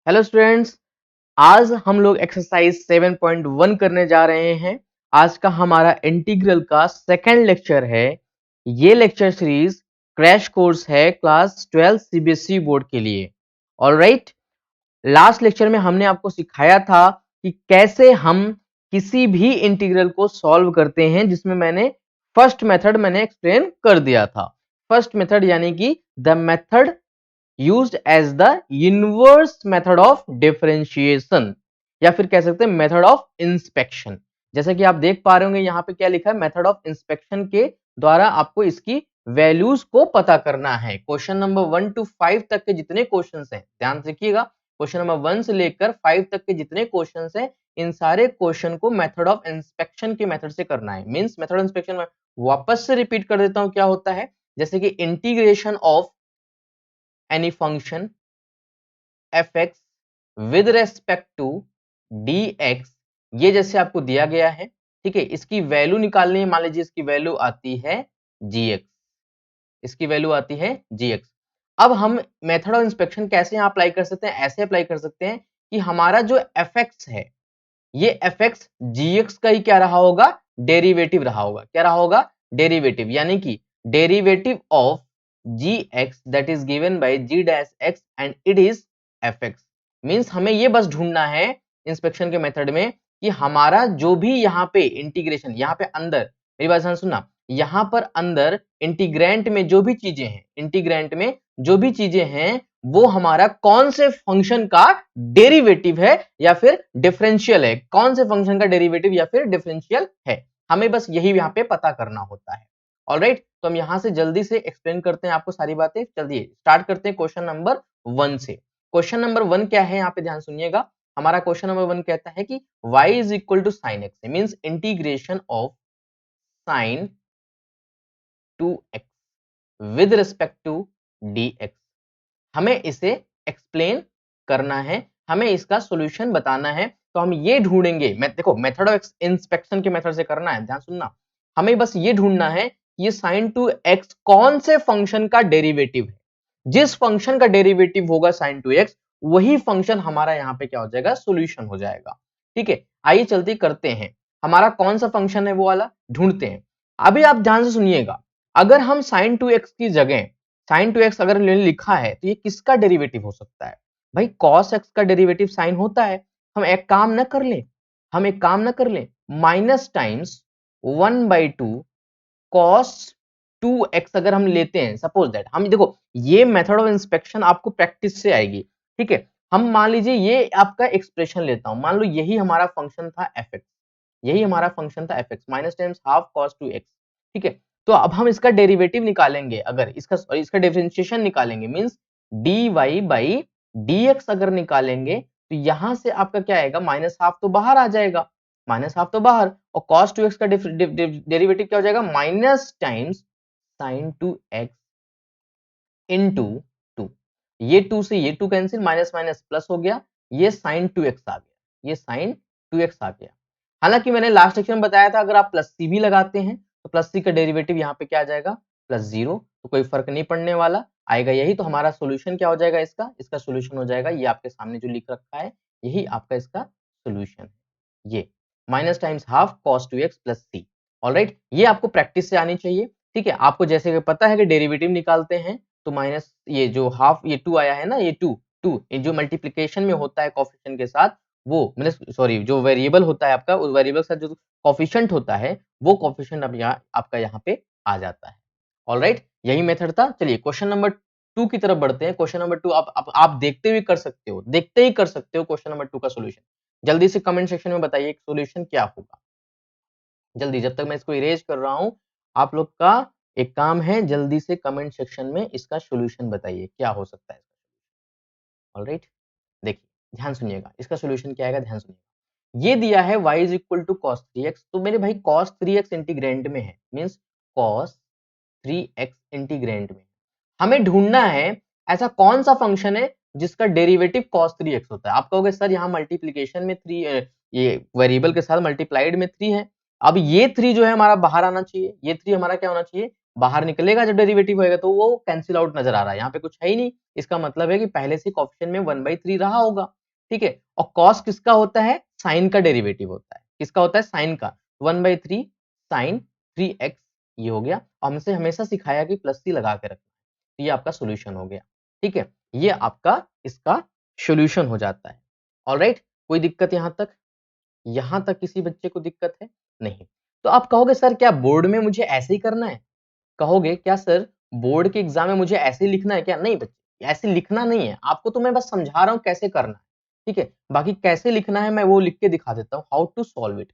Hello students, आज हम लोग एक्सरसाइज 7.1 करने जा रहे हैं। आज का हमारा इंटीग्रल का सेकंड लेक्चर है। ये लेक्चर सीरीज क्रैश कोर्स है क्लास 12 सीबीएसई बोर्ड के लिए। ऑलराइट, लास्ट लेक्चर में हमने आपको सिखाया था कि कैसे हम किसी भी इंटीग्रल को सॉल्व करते हैं, जिसमें मैंने फर्स्ट मेथड मैंने एक्सप्लेन कर दिया था। फर्स्ट मेथड यानी कि the method used as the inverse method of differentiation या फिर कह सकते हैं मेथड ऑफ इंस्पेक्शन। जैसा कि आप देख पा रहे होंगे यहाँ पे क्या लिखा है, मेथड ऑफ इंस्पेक्शन के द्वारा आपको इसकी वैल्यूज को पता करना है। क्वेश्चन नंबर 1 to 5 तक के जितने क्वेश्चंस हैं, ध्यान से रखिएगा, क्वेश्चन नंबर 1 से लेकर 5 तक के जितने क्वेश्चंस हैं, इन सारे क्वेश्चन को मेथड ऑफ इंस्पेक्शन के मेथड से करना है। मींस मेथड ऑफ इंस्पेक्शन में वापस से रिपीट कर देता हूं क्या होता है। जैसे कि integration of any function fx with respect to dx, ये जैसे आपको दिया गया है, ठीक है। इसकी वैल्यू निकालनी है, मान लीजिए इसकी वैल्यू आती है gx, इसकी वैल्यू आती है gx। अब हम मेथड ऑफ इंस्पेक्शन कैसे यहाँ अप्लाई कर सकते हैं, ऐसे अप्लाई कर सकते हैं कि हमारा जो fx है, ये fx gx का ही क्या रहा होगा, डेरिवेटिव रहा होगा। क्या रहा होगा, डेरिवेटिव, यानी कि derivative of gx that is given by g dash x and it is fx। Means हमें ये बस ढूंढना है इंस्पेक्शन के मेथड में कि हमारा जो भी यहाँ पे इंटीग्रेशन, यहाँ पे अंदर, मेरी बात ध्यान सुनना, यहाँ पर अंदर इंटीग्रेंट में जो भी चीजें हैं, इंटीग्रेंट में जो भी चीजें हैं, वो हमारा कौन से फंक्शन का डेरिवेटिव है या फिर डिफरेंशियल है, कौन से फंक्शन का डेरिवेटिव या फिर डिफरेंशियल है, हमें बस यही यहाँ पे पता करना होता है। ऑलराइट, तो हम यहां से जल्दी से एक्सप्लेन करते हैं आपको सारी बातें। चलिए स्टार्ट करते हैं क्वेश्चन नंबर 1 से। क्वेश्चन नंबर 1 क्या है, यहाँ पे ध्यान सुनिएगा। हमारा क्वेश्चन नंबर 1 कहता है कि y is equal to sine x, means integration of sine two x with respect to dx। हमें इसे एक्सप्लेन करना है, हमें इसका सॉल्यूशन बताना है। तो हम ये ढूंढेंगे, देखो मेथड ऑफ इंस्पेक्शन के मेथड से करना है, ध्यान सुनना। हमें बस ये ढूंढना है ये sin टू एक्स कौन से फंक्शन का डेरिवेटिव है। जिस फंक्शन का डेरिवेटिव होगा sin टू एक्स, वही फंक्शन हमारा यहाँ पे क्या हो जाएगा, सॉल्यूशन हो जाएगा। ठीक है, आइए चलते करते हैं, हमारा कौन सा फंक्शन है वो वाला ढूंढते हैं। अभी आप ध्यान से सुनिएगा, अगर हम sin टू एक्स की जगह sin टू एक्स अगर लिखा है तो ये किसका डेरिवेटिव हो सकता है, भाई cos x का डेरिवेटिव sin होता है। हम एक काम न कर ले, हम एक काम न कर ले, माइनस टाइम्स 1/2 cos 2x अगर हम लेते हैं, सपोज दैट हम देखो ये मेथड ऑफ इंस्पेक्शन आपको प्रैक्टिस से आएगी। ठीक है, हम मान लीजिए ये आपका एक्सप्रेशन लेता हूं, मान लो यही हमारा फंक्शन था fx, यही हमारा फंक्शन था fx, minus times half cos 2x। ठीक है, तो अब हम इसका डेरिवेटिव निकालेंगे, अगर इसका डिफरेंशिएशन निकालेंगे, मींस dy बाई dx अगर निकालेंगे, तो यहां से आपका क्या आएगा, माइनस हाफ तो बाहर आ जाएगा, माइनस हाफ तो बाहर, और cos 2x का डेरिवेटिव क्या हो जाएगा, minus times sin 2x into 2। ये 2 से ये 2 कैंसिल, माइनस माइनस प्लस हो गया, ये sin 2x आ गया, ये sin 2x आ गया। हालांकि मैंने लास्ट लेक्चर में बताया था अगर आप प्लस सी भी लगाते हैं तो प्लस सी का डेरिवेटिव यहाँ पे क्या आ जाएगा, प्लस 0, तो कोई फर्क नहीं पड़ने वाला, आएगा यही। तो हमारा सॉल्यूशन क्या हो जाएगा, इसका सॉल्यूशन हो जाएगा ये आपके सामने जो लिख रखा है, यही आपका इसका सॉल्यूशन है, ये minus times half cos 2x plus C. Alright, ये आपको प्रैक्टिस से आनी चाहिए। ठीक है, आपको जैसे कि पता है कि डेरिवेटिव निकालते हैं तो माइनस ये जो हाफ, ये 2 आया है ना, ये 2 जो मल्टीप्लिकेशन में होता है कोएफिशिएंट के साथ, वो मतलब सॉरी जो वेरिएबल होता है आपका, उस वेरिएबल के साथ जो कोएफिशिएंट होता है, वो कोएफिशिएंट अब यहाँ आपका यहाँ पे आ जाता है। ऑलराइट, यही मेथड था। चलिए क्वेश्चन नंबर 2 की तरफ बढ़ते हैं। क्वेश्चन नंबर 2 आप देखते हुए कर सकते हो, देखते ही कर सकते हो क्वेश्चन नंबर 2 का सॉल्यूशन। जल्दी से कमेंट सेक्शन में बताइए सॉल्यूशन क्या होगा, जल्दी, जब तक मैं इसको इरेज कर रहा हूं, आप लोग का एक काम है, जल्दी से कमेंट सेक्शन में इसका सॉल्यूशन बताइए क्या हो सकता है। ऑलराइट, देखिए ध्यान सुनिएगा, इसका सॉल्यूशन क्या आएगा, ध्यान सुनिएगा। ये दिया है y is equal to cos 3x, तो मेरे भाई cos 3x इंटीग्रेंड में है, मींस cos 3x इंटीग्रेंड में हमें ढूंढना है ऐसा कौन सा फंक्शन है जिसका डेरिवेटिव cos 3x होता है। आप कहोगे सर यहाँ मल्टीप्लिकेशन में 3, ये वेरिएबल के साथ मल्टीप्लाइड में 3 है। अब ये 3 जो है हमारा बाहर आना चाहिए, ये 3 हमारा क्या होना चाहिए, बाहर निकलेगा जब डेरिवेटिव होएगा, तो वो कैंसिल आउट नजर आ रहा है, यहाँ पे कुछ है ही नहीं। इसका मतलब है कि पहले से कोएफिशिएंट में 1/3 रहा होगा। ठीक है। और कॉस किसका होता है, साइन का डेरिवेटिव होता है, किसका होता है, साइन का, 1/3 साइन 3x, ये हो गया। हमसे हमेशा सिखाया कि प्लस सी लगा के रखना, ये आपका सोल्यूशन हो गया, ठीक है। ये आपका इसका सोल्यूशन हो जाता है। ऑलराइट, कोई दिक्कत यहां तक किसी बच्चे को दिक्कत है? नहीं। तो आप कहोगे सर क्या बोर्ड में मुझे ऐसे ही करना है? कहोगे क्या सर बोर्ड के एग्जाम में मुझे ऐसे ही लिखना है क्या? नहीं बच्चे, ऐसे लिखना नहीं है, आपको तो मैं बस समझा रहा हूँ कैसे करना है, ठीक है। बाकी कैसे लिखना है मैं वो लिख के दिखा देता हूँ, how to solve it.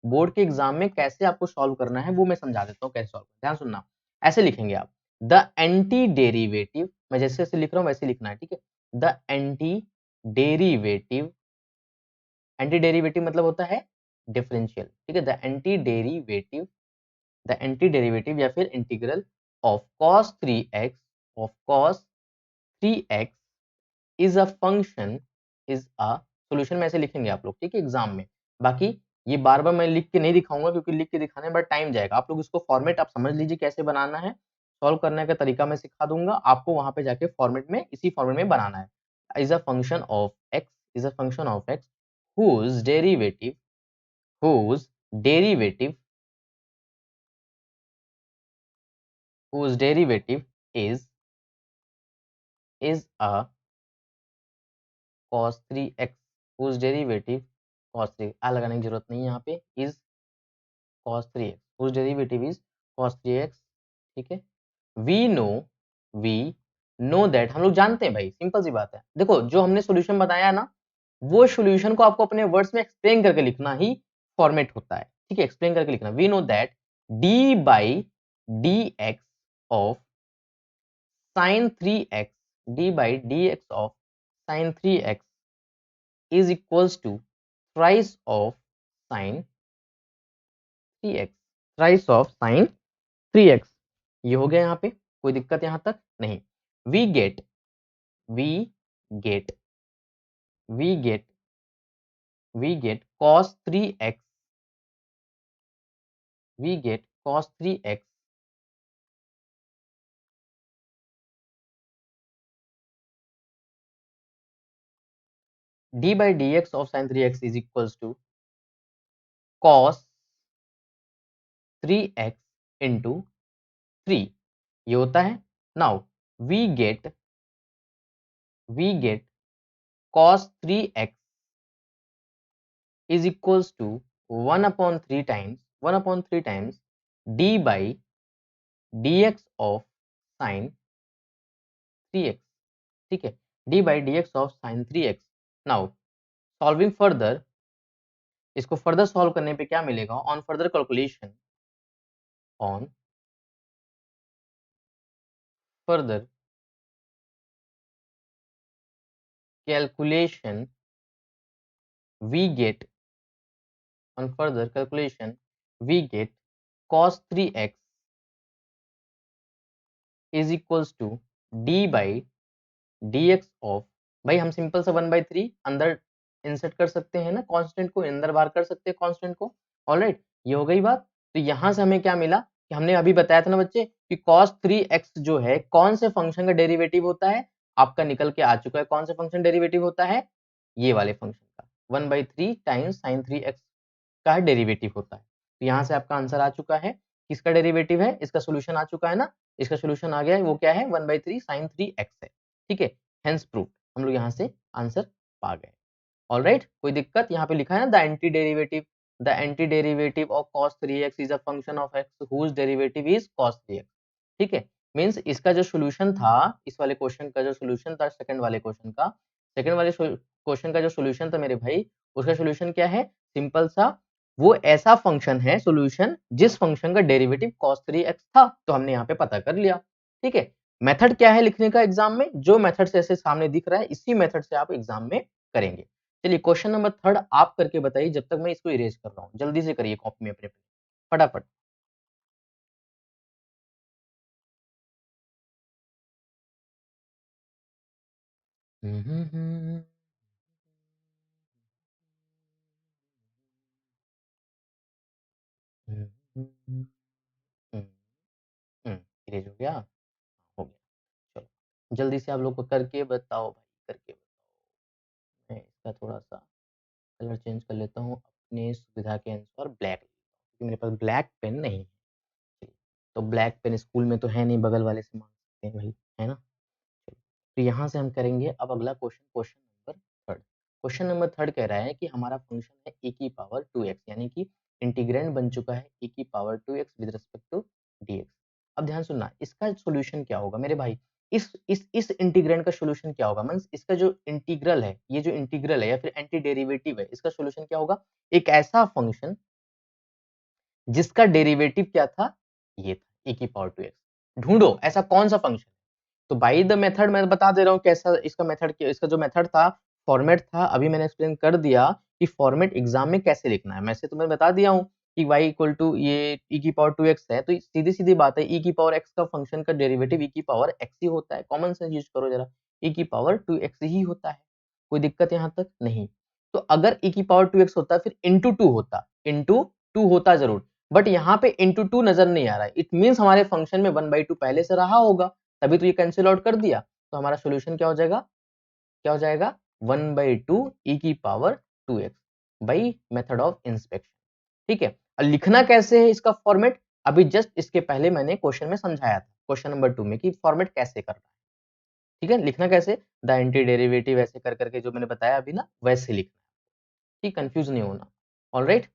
Board के एग्जाम में कैसे आपको सॉल्व करना है वो मैं समझा देता हूँ, कैसे सॉल्व, ध्यान सुनना। ऐसे लिखेंगे आप, द एंटी डेरिवेटिव, मैं जैसे जैसे लिख रहा हूँ वैसे लिखना है, ठीक है। The anti derivative, anti derivative मतलब होता है डिफरेंशियल, ठीक है। द एंटी डेरिवेटिव या फिर integral of cos 3x of cos 3x is a function, is a solution में ऐसे लिखेंगे आप लोग, ठीक है, एग्जाम में। बाकी ये बार बार मैं लिख के नहीं दिखाऊंगा क्योंकि लिख के दिखाने में बड़ा टाइम जाएगा। आप लोग इसको फॉर्मेट आप समझ लीजिए कैसे बनाना है, सॉल्व करने का तरीका मैं सिखा दूंगा आपको, वहां पे जाके फॉर्मेट में इसी फॉर्मेट में बनाना है। Is a function of x, is a function of x whose derivative, whose derivative, whose derivative is a cos 3x, whose derivative cos 3, आ लगाने की जरूरत नहीं है यहाँ पे, is cos 3x, whose derivative is cos 3x, ठीक है। we know, we know that, हम लोग जानते हैं भाई, सिंपल सी बात है। देखो जो हमने सॉल्यूशन बताया ना, वो सॉल्यूशन को आपको अपने वर्ड्स में एक्सप्लेन करके लिखना ही फॉर्मेट होता है, ठीक है, एक्सप्लेन करके लिखना। we know that d by dx of sin 3x, d by dx of sin 3x is equals to thrice of sin 3x, thrice of sin 3x, ये हो गया यहाँ पे, कोई दिक्कत यहाँ तक नहीं। we get, we get, we get, we get cos 3x, we get cos 3x d by dx of sin 3x is equals to cos 3x into 3, ये होता है। now we get, we get cos 3x is equals to 1 upon 3 times, 1 upon 3 times d by dx of sin 3x, ठीक है, d by dx of sin 3x। now solving further, इसको further solve करने पे क्या मिलेगा, on further calculation, on further calculation we get, on further calculation we get cos 3x is equals to d by dx of, भाई हम simple सा 1/3 अंदर insert कर सकते हैं ना, कांस्टेंट को अंदर बाहर कर सकते हैं कांस्टेंट को। ऑलराइट, ये हो गई बात। तो यहां से हमें क्या मिला कि हमने अभी बताया था ना बच्चे कि cos 3x जो है कौन से फंक्शन का डेरिवेटिव होता है, आपका निकल के आ चुका है, कौन से फंक्शन डेरिवेटिव होता है, ये वाले फंक्शन का 1/3 टाइम्स sin 3x का डेरिवेटिव होता है। तो यहाँ से आपका आंसर आ चुका है, किसका डेरिवेटिव है, इसका सोल्यूशन आ चुका है ना, इसका सोल्यूशन आ गया है, वो क्या है 1/3 sin 3x है, ठीक है। हेंस प्रूफ, हम लोग यहाँ से आंसर पा गए। ऑलराइट, कोई दिक्कत, यहाँ पे लिखा है ना the anti derivative of cos 3x is a function of x whose derivative is cos 3x, ठीक है। मींस इसका जो सॉल्यूशन था, इस वाले क्वेश्चन का जो सॉल्यूशन था, सेकंड वाले क्वेश्चन का जो सॉल्यूशन था मेरे भाई, उसका सॉल्यूशन क्या है, सिंपल सा, वो ऐसा फंक्शन है सॉल्यूशन जिस फंक्शन का डेरिवेटिव cos 3x था, तो हमने यहाँ पे पता कर लिया, ठीक है। मेथड क्या है लिखने का एग्जाम में, जो मेथड से ऐसे सामने दिख रहा है इसी मेथड से आप एग्जाम में करेंगे। चलिए क्वेश्चन नंबर 3 आप करके बताइए, जब तक मैं इसको इरेज कर रहा हूँ, जल्दी से करिए कॉपी में अपने फटाफट। इरेज हो गया, हो गया, चलो जल्दी से आप लोग को करके बताओ भाई, करके बताओ। मैं इसका इसका थोड़ा सा कलर चेंज कर लेता हूँ अपनी सुविधा के अनुसार, ब्लैक, क्योंकि मेरे पास ब्लैक पेन नहीं है। चलिए, तो ब्लैक पेन स्कूल में तो है नहीं, बगल वाले से मांग सकते हैं भाई, है ना। चलिए, तो यहाँ से हम करेंगे अब अगला question, question number third. Question number third कह रहा है कि हमारा फंक्शन है e की पावर 2x, यानी कि इंटीग्रेंड बन चुका है e की power 2x with respect to dx। अब ध्यान सुनना, इसका सॉल्यूशन क्या होगा मेरे भाई, इस इंटीग्रेंड का सॉल्यूशन क्या होगा, मींस इसका जो इंटीग्रल है, ये जो इंटीग्रल है या फिर एंटी डेरिवेटिव है, इसका सॉल्यूशन क्या होगा, एक ऐसा फंक्शन जिसका डेरिवेटिव क्या था, ये था e की पावर 2x। ढूंढो ऐसा कौन सा फंक्शन। तो बाय द मेथड मैं बता दे रहा हूँ कैसा इसका मेथड, इसका जो मेथड था, फॉर्मेट था, अभी मैंने एक्सप्लेन कर दिया कि फॉर्मेट एग्जाम में कैसे लिखना है। वैसे तो मैं बता दिया हूँ कि y इक्वल टू ये e की पावर 2x है, तो सीधी सीधी बात है, e की पावर x का फंक्शन का डेरिवेटिव e की पावर x ही होता है। कॉमन सेंस यूज करो जरा, e की पावर 2x ही होता है, कोई दिक्कत यहाँ तक नहीं। तो अगर e की पावर 2x होता फिर इंटू टू होता जरूर, बट यहाँ पे इंटू टू नजर नहीं आ रहा है, इट मीन्स हमारे फंक्शन में 1/2 पहले से रहा होगा, तभी तो ये कैंसिल आउट कर दिया। तो हमारा सॉल्यूशन क्या हो जाएगा, क्या हो जाएगा, 1/2 e की power 2x by method of inspection. ठीक है, और लिखना कैसे है इसका फॉर्मेट, अभी जस्ट इसके पहले मैंने क्वेश्चन में समझाया था, क्वेश्चन नंबर 2 में, कि फॉर्मेट कैसे करना है। ठीक है, लिखना कैसे, द एंटी डेरिवेटिव ऐसे कर करके जो मैंने बताया अभी ना, वैसे लिखना है, ठीक, कंफ्यूज नहीं होना। ऑलराइट,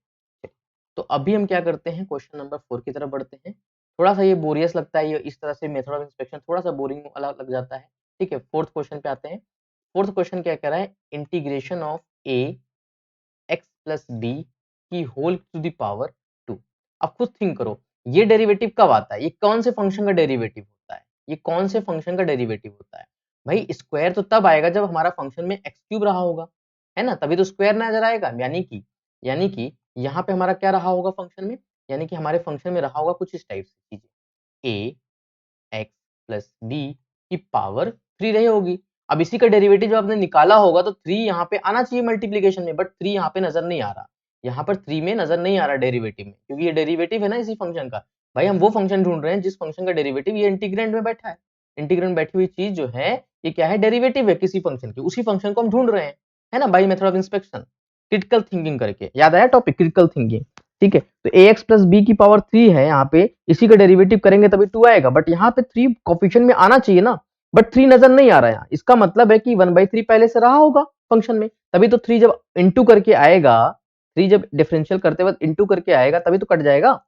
तो अभी हम क्या करते हैं, क्वेश्चन नंबर 4 की तरफ बढ़ते हैं। थोड़ा सा ये बोरियस लगता है, ये इस तरह से मेथड ऑफ इंस्पेक्शन थोड़ा सा बोरिंग वाला लग जाता है। ठीक है, फोर्थ क्वेश्चन पे आते हैं। फोर्थ क्वेश्चन क्या कह रहा है, integration of a x plus B की होल टू द पावर 2। अब खुद थिंक करो, ये डेरिवेटिव कब आता है, ये कौन से फंक्शन का डेरिवेटिव होता है, ये कौन से फंक्शन का डेरिवेटिव होता है भाई, स्क्वायर तो तब आएगा जब हमारा फंक्शन में x क्यूब रहा होगा, है ना, तभी तो स्क्वायर नजर आएगा। यानी कि यहाँ पे हमारा क्या रहा होगा फंक्शन में, यानी कि हमारे फंक्शन में रहा होगा कुछ इस टाइप से चीजें, a x प्लस बी की पावर 3 रही होगी। अब इसी का डेरिवेटिव जब आपने निकाला होगा तो 3 यहाँ पे आना चाहिए मल्टीप्लीकेशन में, बट 3 यहाँ पे नजर नहीं आ रहा, यहाँ पर 3 में नजर नहीं आ रहा डेरिवेटिव में, क्योंकि ये डेरिवेटिव है ना इसी फंक्शन का। भाई हम वो फंक्शन ढूंढ रहे हैं जिस फंक्शन का डेरिवेटिव ये इंटीग्रेंड में बैठा है। इंटीग्रेंड बैठी हुई चीज जो है, ये क्या है, डेरिवेटिव है किसी फंक्शन की, उसी फंक्शन को हम ढूंढ रहे हैं, है ना, by method of inspection, critical thinking करके। याद आया टॉपिक, क्रिटिकल थिंकिंग। ठीक है, तो ax प्लस बी की पावर 3 है यहाँ पे, इसी का डेरिवेटिव करेंगे तभी 2 आएगा, बट यहाँ पे 3 कोफिशिएंट में आना चाहिए ना, बट 3 नजर नहीं आ रहा है। इसका मतलब है कि 1/3 पहले से रहा होगा फंक्शन में, तभी तो 3 जब इंटू करके आएगा, 3 जब डिफरेंशियल करते वक्त इंटू करके आएगा तभी तो कट जाएगा।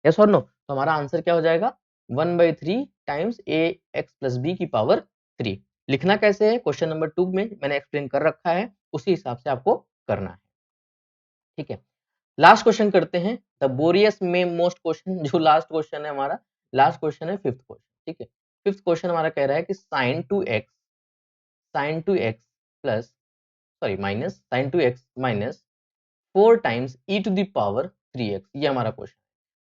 यस और नो, तो हमारा आंसर क्या हो जाएगा, 1/3 टाइम्स ए एक्स प्लस बी की पावर 3। लिखना कैसे है, क्वेश्चन नंबर 2 में मैंने एक्सप्लेन कर रखा है, उसी हिसाब से आपको करना है। ठीक है, लास्ट क्वेश्चन करते हैं, द बोरियस में मोस्ट क्वेश्चन, जो लास्ट क्वेश्चन है हमारा, लास्ट क्वेश्चन है फिफ्थ क्वेश्चन। ठीक है, फिफ्थ क्वेश्चन हमारा कह रहा है कि sin 2x plus, sorry minus sin 2x minus 4 times e to the power 3x, ये हमारा क्वेश्चन।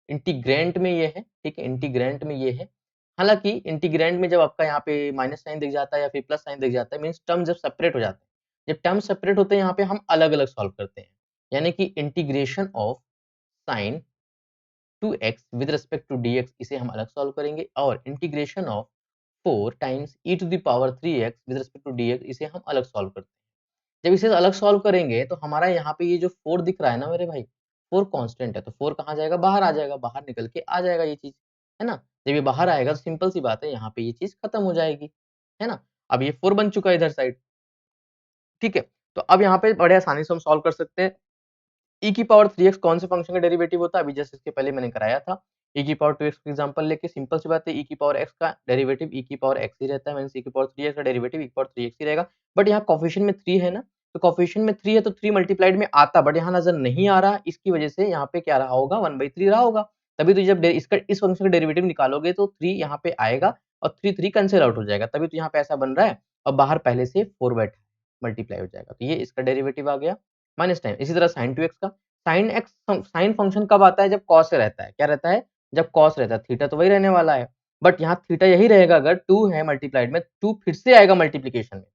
इंटीग्रेंट में ये है, ठीक है, इंटीग्रेंट में ये है। हालांकि इंटीग्रेंट में जब आपका यहाँ पे माइनस साइन दिख जाता है या फिर प्लस साइन दिख जाता है, मीन्स टर्म जब सेपरेट हो जाते हैं, जब टर्म सेपरेट होते हैं यहाँ पे हम अलग अलग सॉल्व करते हैं, यानी कि integration of sine 2x with respect to dx, इसे हम अलग सॉल्व करेंगे, और integration of 4 times e to the power 3x with respect to dx, इसे हम अलग सॉल्व करते हैं। जब इसे अलग सॉल्व करेंगे तो हमारा यहाँ पे ये जो 4 दिख रहा है ना मेरे भाई, 4 कांस्टेंट है, तो 4 कहाँ जाएगा, बाहर आ जाएगा, बाहर निकल के आ जाएगा ये चीज, है ना। जब ये बाहर आएगा तो सिंपल सी बात है, यहाँ पे ये चीज खत्म हो जाएगी, है ना। अब ये 4 बन चुका है इधर साइड। ठीक है, तो अब यहाँ पे बड़े आसानी से हम सॉल्व कर सकते हैं। e की पावर 3x कौन से फंक्शन का डेरिवेटिव होता है, अभी जस्ट इसके पहले मैंने कराया था। e की पावर 2x का एग्जांपल लेके सिंपल सी बात है, e की पावर x का डेरिवेटिव e की पावर x ही रहता है, मींस e की पावर 3x का डेरिवेटिव e की पावर 3x ही रहेगा। बट यहाँ कोफिशिएंट में 3 है ना, तो कोफिशिएंट में 3 है तो 3 मल्टीप्लाइड में आता, बट यहाँ नजर नहीं आ रहा, इसकी वजह से यहाँ पे क्या रहा होगा, 1/3 रहा होगा। तभी तो जब इसका इस फंक्शन का डेरिवेटिव निकालोगे तो 3 यहाँ पे आएगा और 3 कैंसिल आउट हो जाएगा, तभी तो यहाँ पे ऐसा बन रहा है, और बाहर पहले से 4 बैठा है, मल्टीप्लाई हो जाएगा, तो ये इसका डेरिवेटिव आ गया माइनस टाइम। इसी तरह sin 2x का, साइन फंक्शन कब आता है, जब कॉस से रहता है, क्या रहता है, जब कॉस रहता है, थीटा तो वही रहने वाला है, बट यहाँ थीटा यही रहेगा, अगर 2 है मल्टीप्लाइड में, 2 फिर से आएगा मल्टीप्लीकेशन में,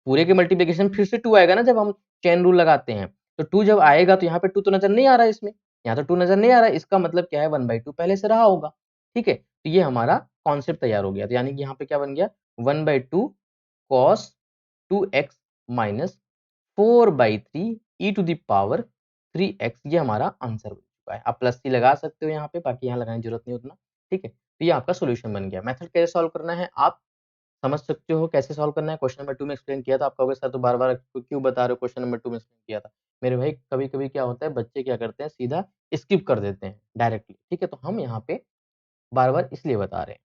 पूरे के मल्टीप्लीकेशन फिर से 2 आएगा ना, जब हम चेन रूल लगाते हैं, तो 2 जब आएगा तो यहाँ पे 2 तो नजर नहीं आ रहा है इसमें, यहाँ तो 2 नजर नहीं आ रहा है, इसका मतलब क्या है, 1/2 पहले से रहा होगा। ठीक है, तो ये हमारा कॉन्सेप्ट तैयार हो गया, तो यानी कि यहाँ पे क्या बन गया, 1/2 cos 2x minus 4/3 e to the power 3x, ये हमारा आंसर बन चुका है। आप प्लस सी लगा सकते हो यहाँ पे, बाकी यहाँ लगाने की जरूरत नहीं उतना, ठीक है। तो ये आपका सोल्यूशन बन गया। मेथड कैसे सॉल्व करना है आप समझ सकते हो, कैसे सॉल्व करना है। क्वेश्चन नंबर 2 में एक्सप्लेन किया था। आप कहोगे सर तो बार-बार क्यों बता रहे हो, क्वेश्चन नंबर 2 में एक्सप्लेन किया था। मेरे भाई कभी-कभी क्या होता है, बच्चे क्या करते हैं सीधा स्किप कर देते हैं डायरेक्टली, ठीक है। तो हम यहाँ पे बार-बार इसलिए बता रहे हैं,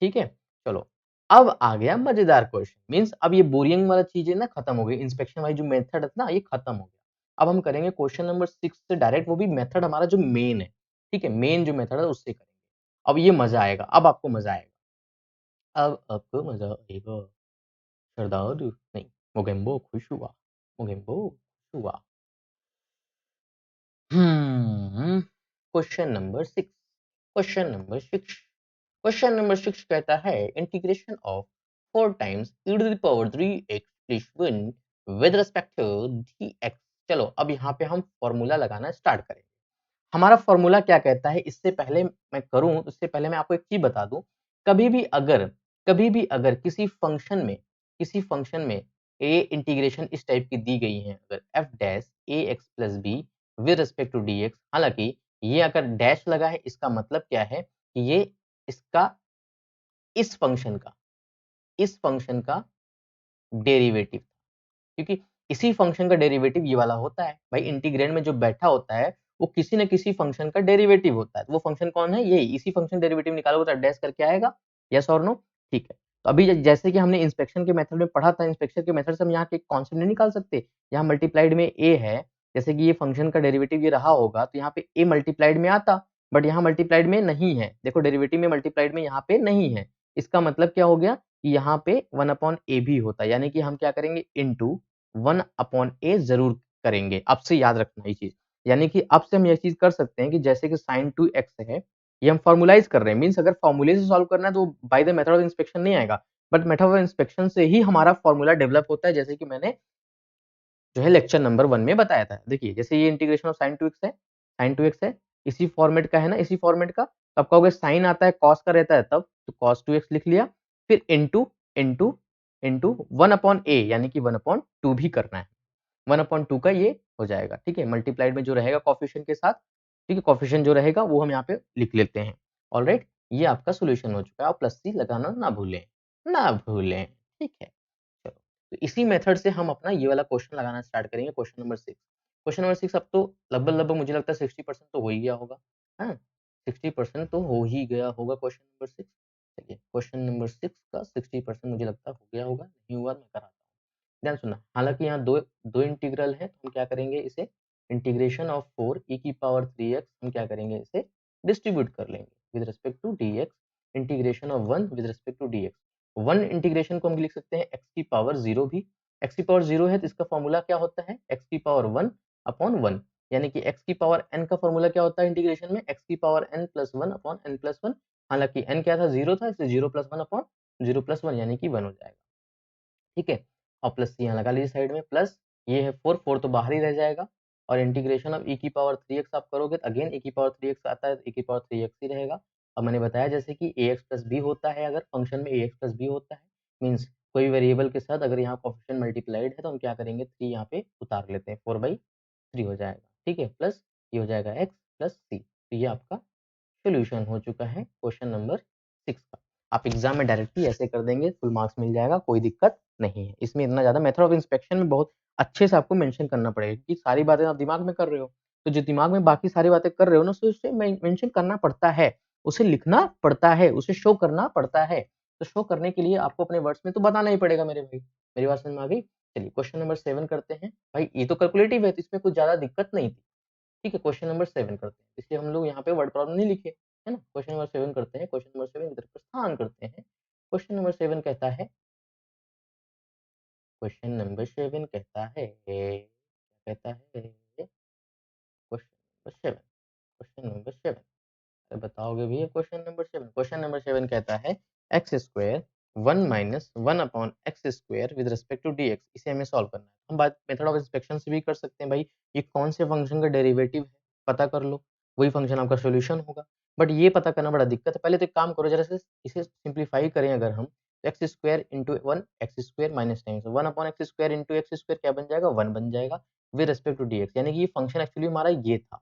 ठीक है। चलो अब आ गया मजेदार क्वेश्चन, मीन्स अब ये बोरिंग वाला चीजें ना खत्म हो गई, इंस्पेक्शन वाली जो मेथड है ना ये खत्म हो गया। अब हम करेंगे क्वेश्चन नंबर 6 से डायरेक्ट, वो भी मेथड हमारा जो मेन है, ठीक है, मेन जो मेथड है उससे करेंगे। अब ये मजा आएगा, अब आपको मजा आएगा, अब आपको मजा आएगा। सरदार नहीं, मोगेम्बो खुश हुआ, मोगेम्बो खुश हुआ। Question number 6, question number 6, question number 6 कहता है integration of 4 times e to the power 3x plus 1 with respect to dx। चलो अब यहाँ पे हम फॉर्मूला लगाना स्टार्ट करें। हमारा फॉर्मूला क्या कहता है, इससे पहले मैं करूं उससे पहले मैं आपको एक चीज बता दूं। कभी भी अगर किसी फंक्शन में ए इंटीग्रेशन इस टाइप की दी गई है, अगर F dash A X plus B with respect to D X, हालांकि ये अगर डैश लगा है इसका मतलब क्या है कि ये इसका इस फंक्शन का डेरिवेटिव, क्योंकि इसी फंक्शन का डेरिवेटिव ये वाला होता है भाई। इंटीग्रैंड में जो बैठा होता है वो किसी न किसी फंक्शन का डेरिवेटिव होता है। वो फंक्शन कौन है, यही इसी फंक्शन डेरिवेटिव निकालोगे तो डैश करके आएगा, यस और नो, ठीक है। तो अभी जैसे कि हमने इंस्पेक्शन के मेथड में पढ़ा था, इंस्पेक्शन के मेथड से हम यहाँ के कॉन्सेप्ट नहीं निकाल सकते। यहाँ मल्टीप्लाइड में ए है, जैसे कि ये फंक्शन का डेरिवेटिव ये रहा होगा तो यहाँ पे ए मल्टीप्लाइड में आता, बट यहाँ मल्टीप्लाइड में नहीं है। देखो डेरिवेटिव में मल्टीप्लाइड में यहाँ पे नहीं है, इसका मतलब क्या हो गया कि यहाँ पे 1/a भी होता है, यानी कि हम क्या करेंगे इनटू 1/a जरूर करेंगे। अब से याद रखना ये चीज, यानी कि अब से हम ये चीज कर सकते हैं कि जैसे कि sin 2x है, ये हम फॉर्मुलाइज कर रहे हैं, मींस अगर फॉर्मूले से सॉल्व करना है तो by the method of inspection नहीं आएगा, बट मेथड ऑफ इंस्पेक्शन से ही हमारा फॉर्मूला डेवलप होता है, जैसे कि मैंने जो है लेक्चर नंबर 1 में बताया था। देखिए जैसे ये इंटीग्रेशन ऑफ sin 2x है, इसी फॉर्मेट का है ना, इसी फॉर्मेट का। तो आप कहोगे साइन आता है कॉस का रहता है तब, तो cos 2x लिख लिया, फिर इनटू इनटू इनटू 1/a, यानी कि 1/2 भी करना है। 1/2 का ये हो जाएगा, ठीक है। मल्टीप्लाइड में जो रहेगा कोफिशिएंट के साथ, ठीक है, कोफिशिएंट जो रहेगा वो हम यहाँ पे लिख लेते हैं। ऑलराइट, ये आपका सॉल्यूशन हो चुका है। आप प्लस सी लगाना ना भूलें, ना भूलें, ठीक है। चलो तो इसी मेथड से हम अपना ये वाला क्वेश्चन लगाना स्टार्ट करेंगे, क्वेश्चन नंबर 6। क्वेश्चन नंबर 6 अब तो लगभग मुझे लगता है 60% तो हो ही गया होगा, हाँ 60% तो हो ही गया होगा क्वेश्चन नंबर 6। चलिए क्वेश्चन नंबर 6 का 60% मुझे लगता है हो गया होगा, नहीं हुआ मैं कराता हूँ। ध्यान सुनना, हालांकि यहाँ दो दो इंटीग्रल है, तो हम क्या करेंगे इसे इंटीग्रेशन ऑफ 4 e की पावर 3x हम क्या करेंगे इसे डिस्ट्रीब्यूट कर लेंगे with respect to dx, integration of 1 with respect to dx। 1 integration को हम लिख सकते हैं x की पावर 0 भी, x की पावर 0 है तो इसका फॉर्मूला क्या होता है x की पावर 1/1, यानी कि x की पावर n का फॉर्मूला क्या होता है इंटीग्रेशन में, x की पावर n प्लस 1/n+1। हालांकि n क्या था 0 था, इसलिए 0+1/0+1 यानी कि 1 हो जाएगा, ठीक है। और प्लस यहाँ लगा लीजिए साइड में, प्लस ये है 4, 4 तो बाहर ही रह जाएगा, और इंटीग्रेशन ऑफ e की पावर 3x आप करोगे तो अगेन e की पावर 3x आता है तो e की पावर 3x ही रहेगा। अब मैंने बताया जैसे कि ax प्लस b होता है, अगर फंक्शन में ax प्लस b होता है, मीन्स कोई वेरिएबल के साथ अगर यहाँ कोफिशिएंट मल्टीप्लाइड है तो हम क्या करेंगे 3 यहाँ पे उतार लेते हैं, 4/3 हो जाएगा, ठीक है, प्लस ये हो जाएगा x प्लस c। तो ये आपका सॉल्यूशन हो चुका है क्वेश्चन नंबर 6 का। आप एग्जाम में डायरेक्टली ऐसे कर देंगे, फुल मार्क्स मिल जाएगा, कोई दिक्कत नहीं है इसमें। इतना ज्यादा मेथड ऑफ इंस्पेक्शन में बहुत अच्छे से आपको मेंशन करना पड़ेगा कि सारी बातें आप दिमाग में कर रहे हो, तो जो दिमाग में बाकी सारी बातें कर रहे हो ना उसे मेंशन करना पड़ता है, उसे लिखना पड़ता है, उसे शो करना पड़ता है। तो शो करने के लिए आपको अपने वर्ड्स में तो बताना ही पड़ेगा मेरे भाई। मेरी बात समझ में आ गई। चलिए क्वेश्चन नंबर 7 करते हैं। भाई ये तो कैलकुलेटिव है तो इसमें कुछ ज्यादा दिक्कत नहीं थी, ठीक है। क्वेश्चन नंबर 7 करते हैं, इसलिए हम लोग यहाँ पे वर्ड प्रॉब्लम नहीं लिखे, है ना। क्वेश्चन नंबर 7 करते हैं, क्वेश्चन नंबर 7 की तरफ प्रस्थान करते हैं। क्वेश्चन नंबर 7 कहता है, क्वेश्चन नंबर 7 कहता है, क्या कहता है, क्वेश्चन नंबर 7, क्वेश्चन नंबर 7, अरे बताओगे भैया क्वेश्चन नंबर 7। क्वेश्चन नंबर 7 कहता है X square 1 minus 1/x² with respect to dx, इसे हमें सॉल्व करना है। हम बात मेथड ऑफ इंस्पेक्शन से भी कर सकते हैं भाई, ये कौन से फंक्शन का डेरिवेटिव है पता कर लो, वही फंक्शन आपका सॉल्यूशन होगा। बट ये पता करना बड़ा दिक्कत है, पहले तो एक काम करो जरा से इसे सिंप्लीफाई करें अगर हम, X square into one X square minus ten, one upon x square into X square क्या बन जाएगा, वन बन जाएगा with respect to D X. यानी कि ये फंक्शन एक्चुअली हमारा ये था,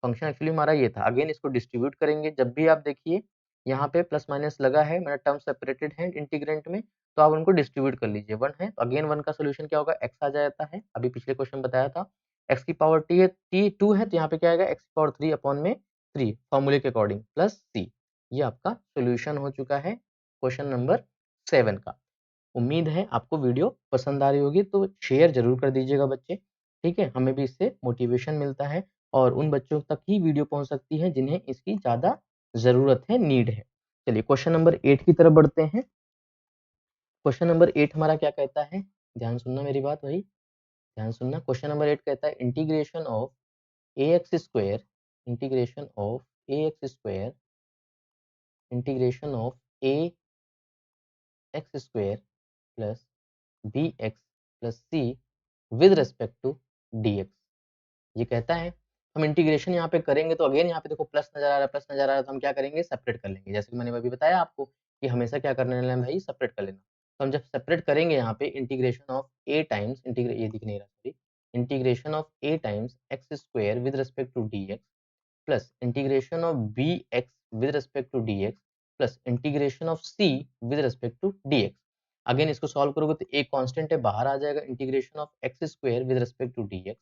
फंक्शन एक्चुअली हमारा ये था। अगेन इसको डिस्ट्रीब्यूट करेंगे, जब भी आप देखिए यहाँ पे प्लस माइनस लगा है, मेरा टर्म सेपरेटेड है इंटीग्रेंट में, तो आप उनको डिस्ट्रीब्यूट कर लीजिए। वन है तो अगेन वन का सोल्यूशन क्या होगा, एक्स आ जाता है, अभी पिछले क्वेश्चन बताया था। एक्स की पावर टी है, टी टू है, तो यहाँ पे क्या आएगा, एक्स की पावर थ्री अपॉन में थ्री फॉर्मूले के अकॉर्डिंग प्लस सी। ये आपका सोल्यूशन हो चुका है क्वेश्चन नंबर 7 का। उम्मीद है आपको वीडियो पसंद आ रही होगी, तो शेयर जरूर कर दीजिएगा बच्चे, ठीक है। हमें भी इससे मोटिवेशन मिलता है और उन बच्चों तक ही वीडियो पहुंच सकती है जिन्हें इसकी ज़्यादा ज़रूरत है, नीड है। चलिए क्वेश्चन नंबर 8 की तरफ बढ़ते हैं। क्वेश्चन नंबर 8 हमारा क्या कहता है, ध्यान सुनना मेरी बात भाई, ध्यान सुनना। क्वेश्चन नंबर 8 कहता है integration of A X square, integration of A X square, integration of A X square plus B X plus C with respect to D X. ये कहता है हम इंटीग्रेशन यहाँ पे करेंगे, तो अगेन यहाँ पे देखो प्लस नजर आ रहा है, प्लस नजर आ रहा है, तो हम क्या करेंगे, सेपरेट कर लेंगे। जैसे कि मैंने अभी बताया आपको कि हमेशा क्या करने वाला है भाई, सेपरेट कर लेना। तो हम जब सेपरेट करेंगे यहाँ पे इंटीग्रेशन ऑफ ए टाइम्स ये दिख नहीं रहा, sorry, integration of A times x square with respect to D X plus integration of B X with respect to D X plus integration of C with respect to D X. Again इसको solve करोगे तो एक constant है बाहर आ जाएगा, integration of X square with respect to D X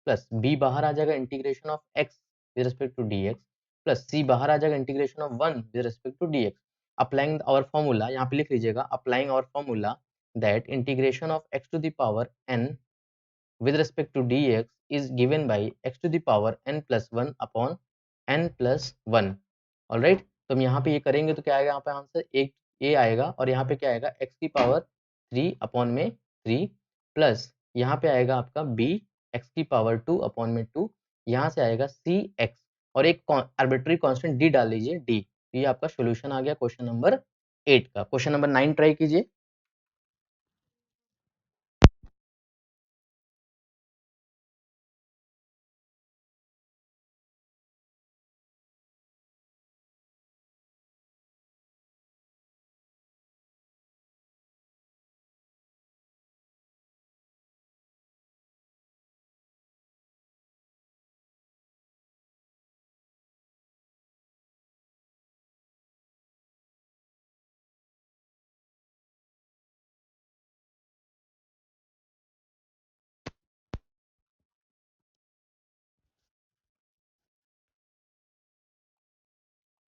plus B बाहर आ जाएगा, integration of x with respect to D X plus सी बाहर आ जाएगा, integration of one with respect to D X. Applying our formula, यहाँ पे लिख लीजिएगा, applying our formula that integration of x to the power n with respect to dx is given by x to the power n plus 1 upon n plus 1। Alright, तो हम यहाँ पे ये करेंगे तो क्या आएगा, यहाँ पे आंसर एक ए आएगा और यहाँ पे क्या आएगा, x की पावर 3 अपॉन में 3 प्लस यहाँ पे आएगा आपका b x की पावर 2 अपॉन में 2, यहाँ से आएगा सी x और एक आर्बिट्री कांस्टेंट d डाल लीजिए d। ये आपका सोल्यूशन आ गया क्वेश्चन नंबर 8 का। क्वेश्चन नंबर 9 ट्राई कीजिए।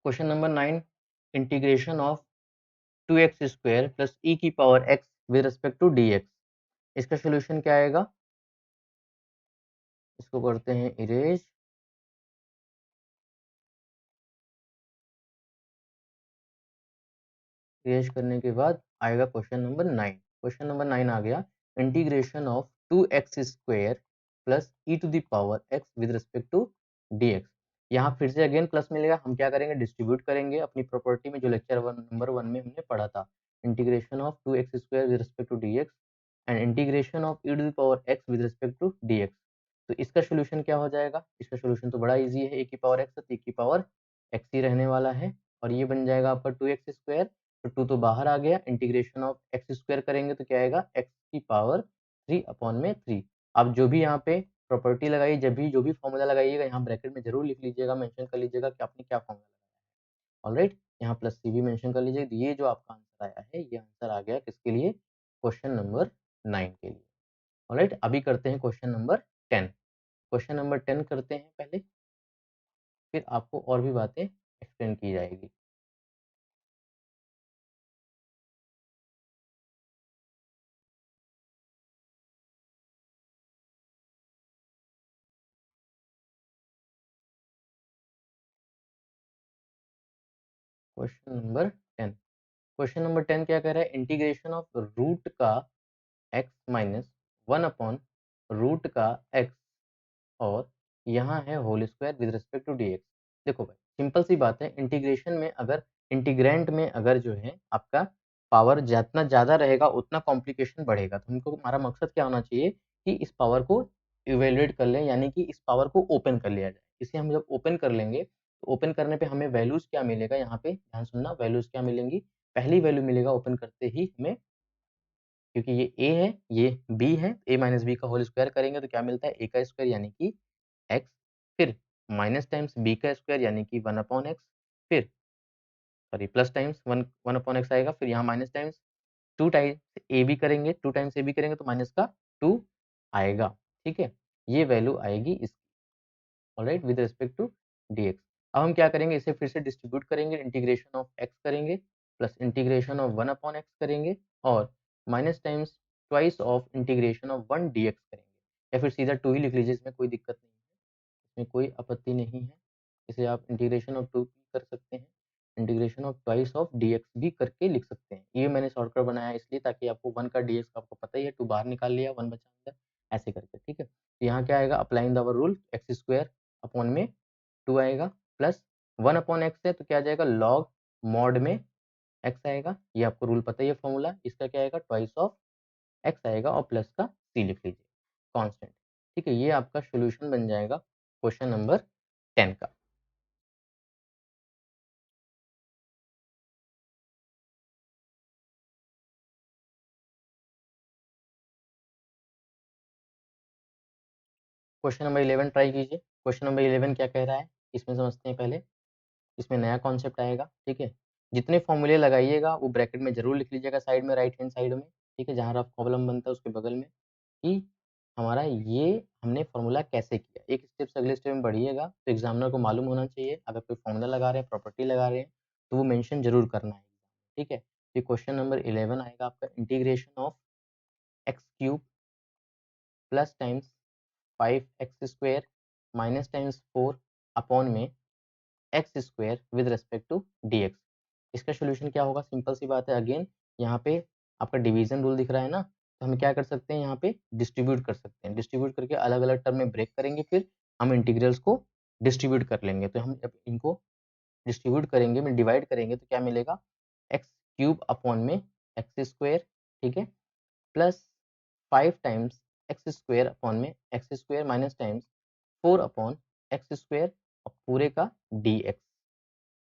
Question number 9, integration of 2x square plus E की power x with respect to dx। इसका सोल्यूशन क्या आएगा, इसको करते हैं इरेज। इरेज करने के बाद आएगा क्वेश्चन नंबर 9। क्वेश्चन नंबर 9 आ गया, integration of 2x square plus E to the power x with respect to dx। यहाँ फिर से अगेन प्लस मिलेगा, हम क्या करेंगे, डिस्ट्रीब्यूट करेंगे अपनी प्रॉपर्टी में जो लेक्चर नंबर 1 में हमने पढ़ा था, integration of 2x square with respect to dx and integration of E to the power x with respect to dx। तो इसका सोल्यूशन क्या हो जाएगा, इसका सोल्यूशन तो बड़ा इजी है, ए की पावर x, तो ए की पावर x ही रहने वाला है और ये बन जाएगा आपका 2x स्क्वायर, तो 2 तो बाहर आ गया, इंटीग्रेशन ऑफ एक्स स्क्वायर करेंगे तो क्या आएगा, x की पावर 3 अपॉन में 3। आप जो भी यहाँ पे प्रॉपर्टी लगाई, जब भी जो भी फॉर्मूला लगाइएगा यहाँ ब्रैकेट में जरूर लिख लीजिएगा, मेंशन कर लीजिएगा कि आपने क्या फॉर्मूला लगाया है। ऑलराइट, यहाँ प्लस सी भी मेंशन कर लीजिएगा। तो ये जो आपका आंसर आया है, ये आंसर आ गया किसके लिए, क्वेश्चन नंबर 9 के लिए। ऑलराइट, अभी करते हैं क्वेश्चन नंबर 10। क्वेश्चन नंबर 10 करते हैं पहले, फिर आपको और भी बातें एक्सप्लेन की जाएगी। क्वेश्चन नंबर 10, क्वेश्चन नंबर 10 क्या कह रहा है, इंटीग्रेशन ऑफ रूट का x माइनस 1 अपॉन रूट का x और यहाँ है whole square with respect to dx। देखो भाई सिंपल सी बात है, इंटीग्रेशन में अगर इंटीग्रेंट में अगर जो है आपका पावर जितना ज़्यादा रहेगा उतना कॉम्प्लिकेशन बढ़ेगा। तो हमको, हमारा मकसद क्या होना चाहिए कि इस पावर को इवेल्युएट कर लें, यानी कि इस पावर को ओपन कर लिया जाए। इसे हम जब ओपन कर लेंगे तो ओपन करने पे हमें वैल्यूज क्या मिलेगा, यहाँ पे ध्यान सुनना, वैल्यूज क्या मिलेंगी, पहली वैल्यू मिलेगा ओपन करते ही हमें, क्योंकि ये a है, ये b है, a माइनस बी का होल स्क्वायर करेंगे तो क्या मिलता है, a का स्क्वायर यानी कि x, फिर माइनस टाइम्स b का स्क्वायर यानी कि 1 अपॉन x, फिर sorry plus times 1 upon x आएगा, फिर यहाँ minus times 2 times A B करेंगे, 2 टाइम्स ए बी करेंगे तो माइनस का 2 आएगा, ठीक है। ये वैल्यू आएगी इसकी, alright, with respect to dx। अब हम क्या करेंगे, इसे फिर से डिस्ट्रीब्यूट करेंगे, इंटीग्रेशन ऑफ x करेंगे plus integration of 1 upon x करेंगे और minus times twice of integration of 1 dx करेंगे, या फिर सीधा 2 ही लिख लीजिए, इसमें कोई दिक्कत नहीं है, इसमें कोई आपत्ति नहीं है। इसे आप इंटीग्रेशन ऑफ 2 भी कर सकते हैं, integration of twice of dx भी करके लिख सकते हैं। ये मैंने शॉर्टकट बनाया इसलिए ताकि आपको 1 का dx का आपको पता ही है, 2 बाहर निकाल लिया, 1 बचा अंदर, ऐसे करके, ठीक है। तो यहाँ क्या आएगा, applying the rule, x square upon में 2 आएगा प्लस 1 अपॉन एक्स है तो क्या आ जाएगा, लॉग मॉड में एक्स आएगा, ये आपको रूल पता ही है फॉर्मूला, इसका क्या आएगा, ट्वाइस ऑफ एक्स आएगा और प्लस का सी लिख लीजिए, कांस्टेंट, ठीक है। ये आपका सॉल्यूशन बन जाएगा क्वेश्चन नंबर 10 का। क्वेश्चन नंबर 11 ट्राई कीजिए। क्वेश्चन नंबर 11 क्या कह रहा है, इसमें समझते हैं पहले। इसमें नया कॉन्सेप्ट आएगा, ठीक है। जितने फॉर्मूले लगाइएगा वो ब्रैकेट में जरूर लिख लीजिएगा, साइड में, राइट हैंड साइड में, ठीक है, जहाँ रफ कॉलम बनता है उसके बगल में, कि हमारा ये हमने फॉर्मूला कैसे किया। एक स्टेप से अगले स्टेप में बढ़िएगा तो एग्जामिनर को मालूम होना चाहिए, अगर कोई फॉर्मूला लगा रहे हैं, प्रॉपर्टी लगा रहे हैं तो वो मेंशन जरूर करना है, ठीक है। ये क्वेश्चन नंबर 11 आएगा आपका, integration of x cube plus times 5x square minus times 4 upon में x square with respect to dx। इसका सोल्यूशन क्या होगा, सिंपल सी बात है, अगेन यहाँ पे आपका डिवीजन रूल दिख रहा है ना, तो हम क्या कर सकते हैं, यहाँ पे डिस्ट्रीब्यूट कर सकते हैं, डिस्ट्रीब्यूट करके अलग अलग टर्म में ब्रेक करेंगे, फिर हम इंटीग्रल्स को डिस्ट्रीब्यूट कर लेंगे। तो हम जब इनको डिस्ट्रीब्यूट करेंगे, में डिवाइड करेंगे तो क्या मिलेगा, एक्स क्यूब अपॉन में एक्स स्क्वायर, ठीक है, plus 5 times x square upon में x square minus times 4 upon x square और पूरे का dx,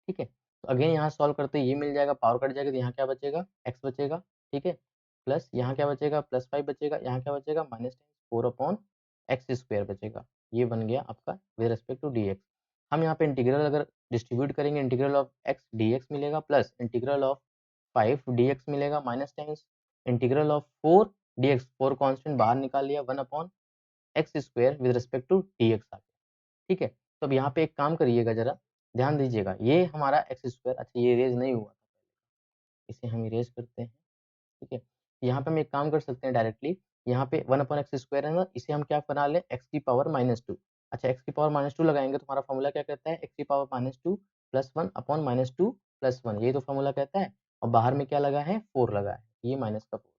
ठीक है। तो अगेन यहाँ सॉल्व करते ये मिल जाएगा, पावर कट जाएगा तो यहाँ क्या बचेगा, x बचेगा, ठीक है, प्लस यहाँ क्या बचेगा, प्लस 5 बचेगा, यहाँ क्या बचेगा, माइनस 4 अपॉन एक्स स्क्वायर बचेगा। ये बन गया आपका विद रिस्पेक्ट टू dx। हम यहाँ पे इंटीग्रल अगर डिस्ट्रीब्यूट करेंगे, इंटीग्रल ऑफ x dx मिलेगा प्लस इंटीग्रल ऑफ 5 dx मिलेगा minus times integral of 4 dx, 4 constant बाहर निकाल लिया, 1 upon x square with respect to dx आ गया, ठीक है। तो अब यहाँ पे एक काम करिएगा, जरा ध्यान दीजिएगा, ये हमारा एक्स स्क्वायर, अच्छा ये इरेज नहीं हुआ था, इसे हम इरेज करते हैं, ठीक है। यहाँ पे हम एक काम कर सकते हैं डायरेक्टली, यहाँ पे 1 अपॉन एक्स स्क्वायर है ना, इसे हम क्या बना लें, एक्स की पावर -2। अच्छा, एक्स की पावर -2 लगाएंगे तो हमारा फॉर्मूला क्या कहता है, एक्स की पावर -2 प्लस 1 अपॉन -2 प्लस 1, यही तो फॉर्मूला कहता है। और बाहर में क्या लगा है, 4 लगा है, ये माइनस का 4।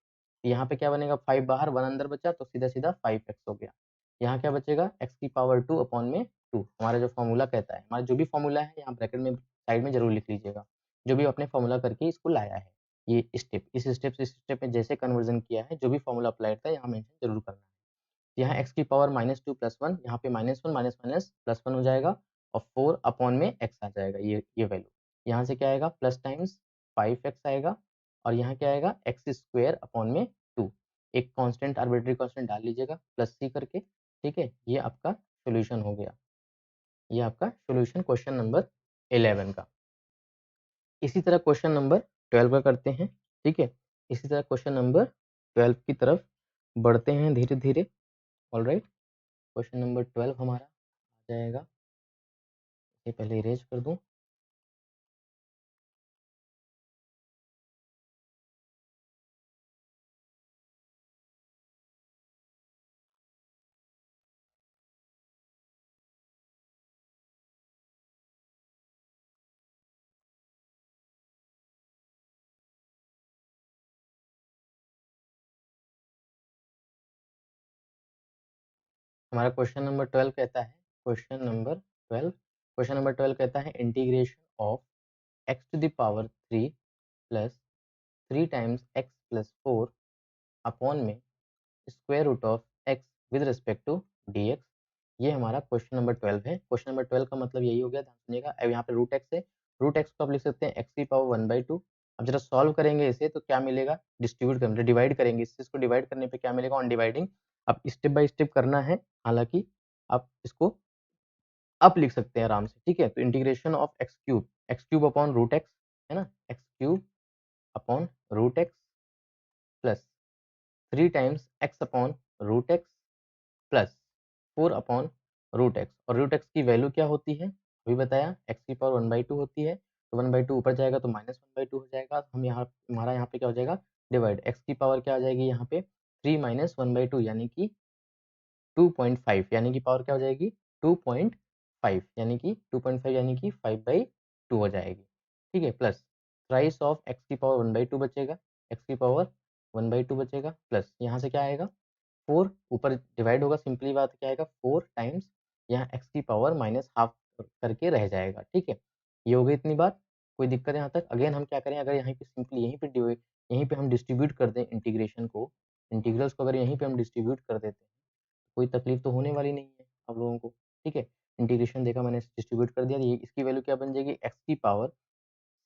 यहाँ पे क्या बनेगा, 5 बाहर 1 अंदर बचा तो सीधा सीधा 5x हो गया। यहाँ क्या बचेगा, एक्स की पावर 2 अपॉन में 2, हमारा जो फॉर्मूला कहता है, हमारा जो भी फॉर्मूला है यहाँ ब्रैकेट में साइड में जरूर लिख लीजिएगा, जो भी अपने फॉर्मूला करके इसको लाया है। ये स्टेप, इस स्टेप से इस स्टेप में जैसे कन्वर्जन किया है, जो भी फॉर्मूला अप्लाइड था यहाँ मेंशन जरूर करना है। यहाँ एक्स की पावर -2 प्लस 1, यहाँ पे -1 माइनस माइनस प्लस 1 हो जाएगा और 4 अपॉन में एक्स आ जाएगा, ये वैल्यू। यहाँ से क्या आएगा, प्लस टाइम्स 5x आएगा और यहाँ क्या आएगा, एक्स स्क्वायर अपॉन में 2। एक कांस्टेंट, आर्बिट्री कांस्टेंट डाल लीजिएगा प्लस सी करके, ठीक है। ये आपका सोल्यूशन हो गया, ये आपका सोल्यूशन क्वेश्चन नंबर 11 का। इसी तरह क्वेश्चन नंबर 12 का करते हैं, ठीक है। इसी तरह क्वेश्चन नंबर 12 की तरफ बढ़ते हैं धीरे धीरे, ऑलराइट। क्वेश्चन नंबर 12 हमारा आ जाएगा, ये पहले इरेज कर दूं। हमारा क्वेश्चन नंबर 12 कहता है, क्वेश्चन नंबर 12, क्वेश्चन नंबर 12 कहता है integration of x to the power 3 plus 3 times x plus 4 upon में square root of x with respect to dx। ये हमारा क्वेश्चन नंबर 12 है। क्वेश्चन नंबर 12 का मतलब यही हो गया, ध्यान सुनिएगा। अब यहाँ पे रूट एक्स है, रूट एक्स को आप लिख सकते हैं एक्स की पावर 1/2 अब जरा सॉल्व करेंगे इसे तो क्या मिलेगा, डिस्ट्रीब्यूट करने डिवाइड करेंगे, इस चीज को डिवाइड करने पे क्या मिलेगा, ऑन डिवाइडिंग। अब स्टेप बाय स्टेप करना है, हालांकि आप इसको अप लिख सकते हैं आराम से, ठीक है। तो integration of x cube upon root X, है ना, X cube upon root X plus 3 times X upon root X plus 4 upon root X. और रूट एक्स की वैल्यू क्या होती है, अभी बताया, एक्स की पावर 1/2 होती है, तो 1/2 ऊपर जाएगा तो -1/2 हो जाएगा। हम यहाँ, हमारा यहाँ पे क्या हो जाएगा, डिवाइड, एक्स की पावर क्या आ जाएगी यहाँ पे 3 माइनस 1/2 यानी कि 2.5, यानी कि पावर क्या हो जाएगी 2.5, यानी कि 2.5 यानी कि 5/2 हो जाएगी, ठीक है। प्लस प्राइस ऑफ एक्स की पावर 1/2 बचेगा, एक्स की पावर 1/2 बचेगा, प्लस यहाँ से क्या आएगा 4, ऊपर डिवाइड होगा, सिंपली बात क्या आएगा 4 टाइम्स यहाँ एक्स की पावर माइनस हाफ करके रह जाएगा, ठीक है। ये हो गई इतनी बात, कोई दिक्कत है यहाँ तक। अगेन हम क्या करें, अगर यहाँ पे सिंपली यहीं पे हम डिस्ट्रीब्यूट कर दें इंटीग्रेशन को, इंटीग्रल्स को अगर यहीं पे हम डिस्ट्रीब्यूट कर देते हैं, कोई तकलीफ तो होने वाली नहीं है आप लोगों को, ठीक है। इंटीग्रेशन देखा मैंने, डिस्ट्रीब्यूट कर दिया, ये इसकी वैल्यू क्या बन जाएगी, एक्स की पावर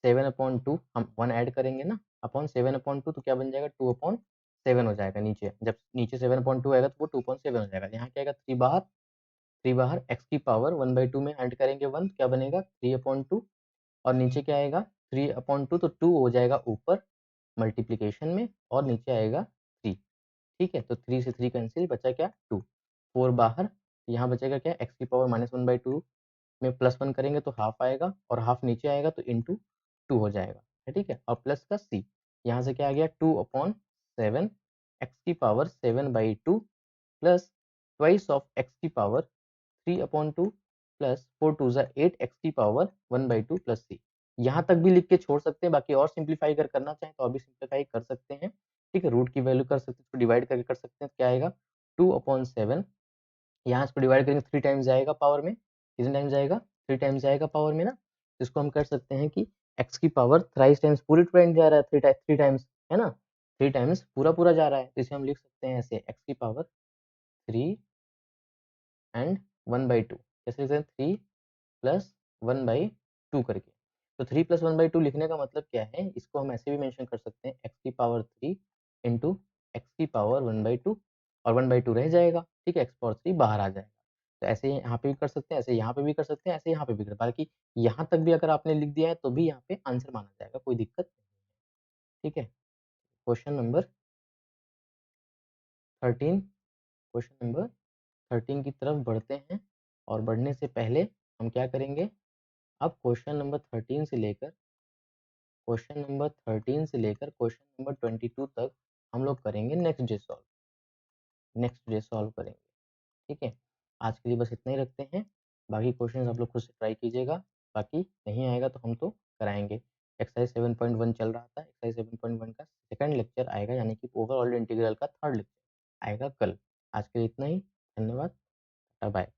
7/2, हम 1 ऐड करेंगे ना, अपॉन 7/2, तो क्या बन जाएगा 2/7 हो जाएगा नीचे, जब नीचे 7/2 आएगा तो वो 2/7 हो जाएगा। यहाँ क्या आएगा 3 बाहर, 3 बाहर, एक्स की पावर 1/2 में ऐड करेंगे 1, क्या बनेगा 3/2, और नीचे क्या आएगा 3/2, तो 2 हो जाएगा ऊपर मल्टीप्लीकेशन में, और नीचे आएगा 3, ठीक है। तो 3 से 3 कैंसिल, बचा क्या 2, 4 बाहर, यहाँ बचेगा क्या, एक्स की पावर -1/2 में +1 करेंगे तो हाफ आएगा, और हाफ नीचे आएगा तो इंटू 2 हो जाएगा, ठीक है। और प्लस का सी, यहाँ से क्या आ गया 2/7, एक्स की power 7/2 plus twice of x की पावर 3/2 प्लस 4 टू ज़ा 8 एक्स की पावर 1/2 प्लस सी। यहाँ तक भी लिख के छोड़ सकते हैं, बाकी और सिंप्लीफाई अगर करना चाहें तो और भी सिंप्लीफाई कर सकते हैं, ठीक है। रूट की वैल्यू कर सकते हैं, इसको डिवाइड करके कर सकते हैं, तो क्या आएगा 2/7, यहाँ इसको डिवाइड करेंगे 3 टाइम्स जाएगा पावर में, कितने टाइम्स जाएगा 3 टाइम्स जाएगा पावर में ना, तो इसको हम कर सकते हैं कि एक्स की पावर थ्राइस टाइम्स पूरी टाइम जा रहा है, 3 टाइम्स, है ना, 3 टाइम्स पूरा जा रहा है, तो इसे हम लिख सकते हैं ऐसे, एक्स की पावर 3 एंड 1/2, कैसे लिखते हैं 3 प्लस 1/2 करके। तो 3 प्लस 1/2 लिखने का मतलब क्या है, इसको हम ऐसे भी मेंशन कर सकते हैं, एक्स की पावर 3 इंटू एक्स की पावर 1/2, और 1/2 रह जाएगा, ठीक है, एक्स पावर 3 बाहर आ जाएगा। तो ऐसे ही यहाँ पे भी कर सकते हैं, ऐसे यहाँ पे भी कर सकते हैं, ऐसे यहाँ पे भी कर, बाकी यहाँ तक भी अगर आपने लिख दिया है तो भी यहाँ पे आंसर माना जाएगा, कोई दिक्कत नहीं है, ठीक है। क्वेश्चन नंबर 13, क्वेश्चन नंबर 13 की तरफ बढ़ते हैं, और बढ़ने से पहले हम क्या करेंगे, अब क्वेश्चन नंबर 13 से लेकर क्वेश्चन नंबर 22 तक हम लोग करेंगे नेक्स्ट डे सॉल्व करेंगे, ठीक है। आज के लिए बस इतना ही रखते हैं, बाकी क्वेश्चंस आप लोग खुद से ट्राई कीजिएगा, बाकी नहीं आएगा तो हम तो कराएंगे। एक्सरसाइज 7.1 चल रहा था, एक्सरसाइज 7.1 का सेकंड लेक्चर आएगा, यानी कि ओवरऑल इंटीग्रल का थर्ड लेक्चर आएगा कल। आज के लिए इतना ही, धन्यवाद, बाय बाय।